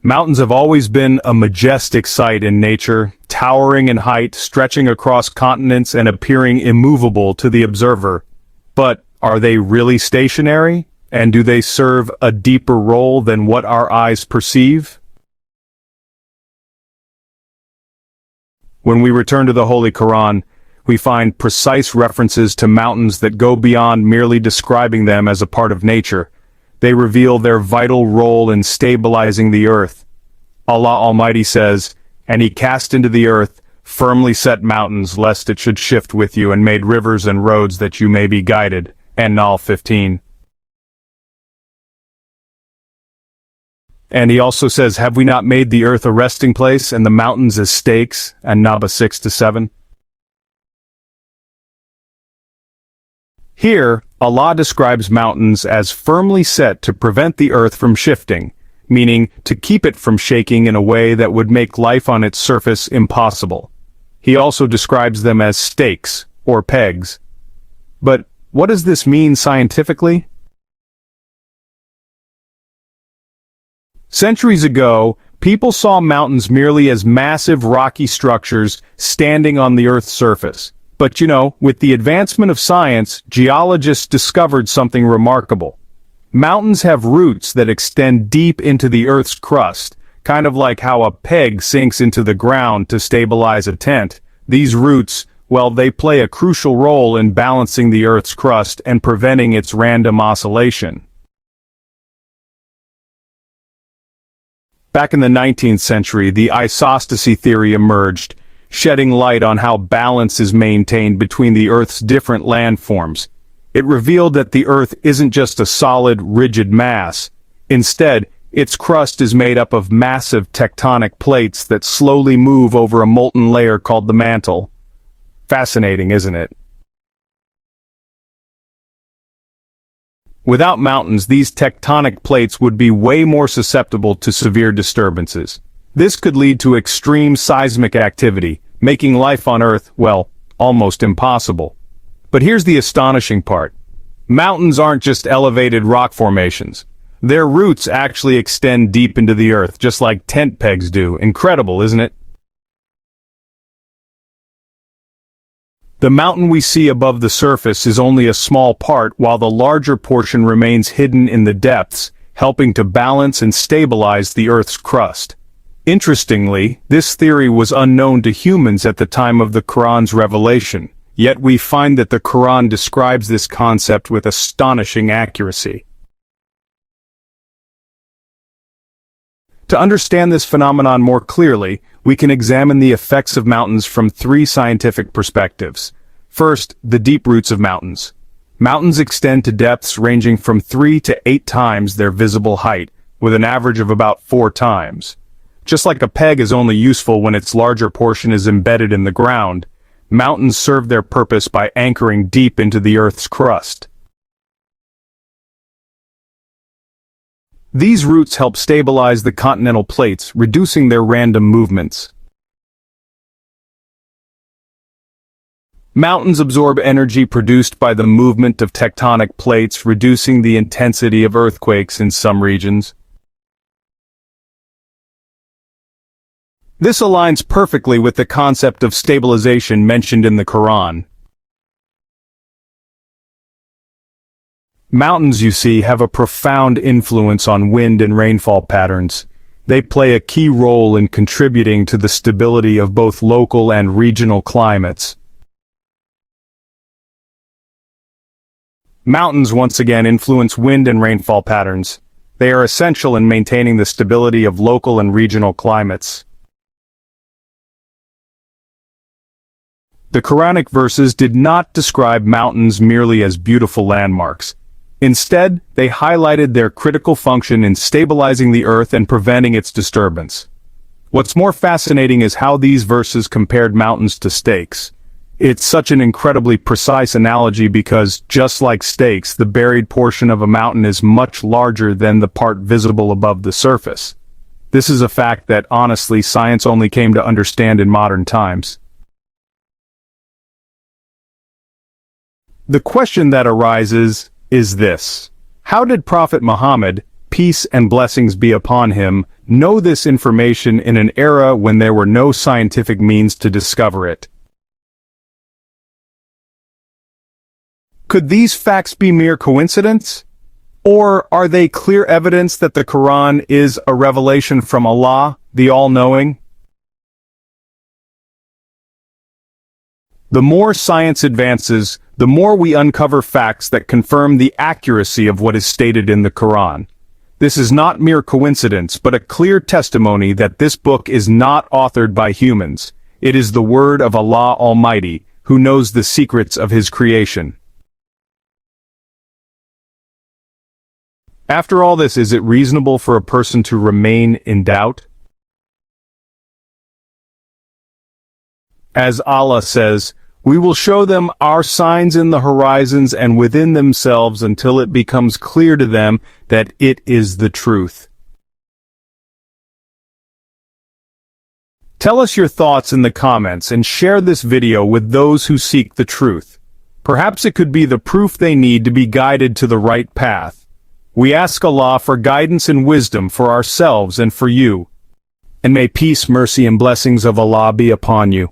Mountains have always been a majestic sight in nature, towering in height, stretching across continents and appearing immovable to the observer. But are they really stationary? And do they serve a deeper role than what our eyes perceive? When we return to the Holy Qur'an, we find precise references to mountains that go beyond merely describing them as a part of nature. They reveal their vital role in stabilizing the earth. Allah Almighty says, "And he cast into the earth firmly set mountains lest it should shift with you, and made rivers and roads that you may be guided." An-Nahl 15. And he also says, "Have we not made the earth a resting place and the mountains as stakes?" An-Naba 6-7. Here, Allah describes mountains as firmly set to prevent the earth from shifting, meaning to keep it from shaking in a way that would make life on its surface impossible. He also describes them as stakes, or pegs. But what does this mean scientifically? Centuries ago, people saw mountains merely as massive rocky structures standing on the Earth's surface. But with the advancement of science, geologists discovered something remarkable. Mountains have roots that extend deep into the Earth's crust, kind of like how a peg sinks into the ground to stabilize a tent. These roots, well, they play a crucial role in balancing the Earth's crust and preventing its random oscillation. Back in the 19th century, the isostasy theory emerged, shedding light on how balance is maintained between the Earth's different landforms. It revealed that the Earth isn't just a solid, rigid mass. Instead, its crust is made up of massive tectonic plates that slowly move over a molten layer called the mantle. Fascinating, isn't it? Without mountains, these tectonic plates would be way more susceptible to severe disturbances. This could lead to extreme seismic activity, making life on Earth, well, almost impossible. But here's the astonishing part. Mountains aren't just elevated rock formations. Their roots actually extend deep into the Earth, just like tent pegs do. Incredible, isn't it? The mountain we see above the surface is only a small part, while the larger portion remains hidden in the depths, helping to balance and stabilize the Earth's crust. Interestingly, this theory was unknown to humans at the time of the Qur'an's revelation, yet we find that the Qur'an describes this concept with astonishing accuracy. To understand this phenomenon more clearly, we can examine the effects of mountains from three scientific perspectives. First, the deep roots of mountains. Mountains extend to depths ranging from 3 to 8 times their visible height, with an average of about 4 times. Just like a peg is only useful when its larger portion is embedded in the ground, mountains serve their purpose by anchoring deep into the Earth's crust. These roots help stabilize the continental plates, reducing their random movements. Mountains absorb energy produced by the movement of tectonic plates, reducing the intensity of earthquakes in some regions. This aligns perfectly with the concept of stabilization mentioned in the Qur'an. Mountains, you see, have a profound influence on wind and rainfall patterns. They play a key role in contributing to the stability of both local and regional climates. Mountains once again influence wind and rainfall patterns. They are essential in maintaining the stability of local and regional climates. The Quranic verses did not describe mountains merely as beautiful landmarks. Instead, they highlighted their critical function in stabilizing the earth and preventing its disturbance. What's more fascinating is how these verses compared mountains to stakes. It's such an incredibly precise analogy because, just like stakes, the buried portion of a mountain is much larger than the part visible above the surface. This is a fact that, honestly, science only came to understand in modern times. The question that arises is this: how did Prophet Muhammad, peace and blessings be upon him, know this information in an era when there were no scientific means to discover it. Could these facts be mere coincidence? Or are they clear evidence that the Quran is a revelation from Allah, the All-Knowing? The more science advances, the more we uncover facts that confirm the accuracy of what is stated in the Quran. This is not mere coincidence, but a clear testimony that this book is not authored by humans. It is the word of Allah Almighty, who knows the secrets of His creation. After all this, is it reasonable for a person to remain in doubt? As Allah says, "We will show them our signs in the horizons and within themselves until it becomes clear to them that it is the truth." Tell us your thoughts in the comments and share this video with those who seek the truth. Perhaps it could be the proof they need to be guided to the right path. We ask Allah for guidance and wisdom for ourselves and for you. And may peace, mercy, and blessings of Allah be upon you.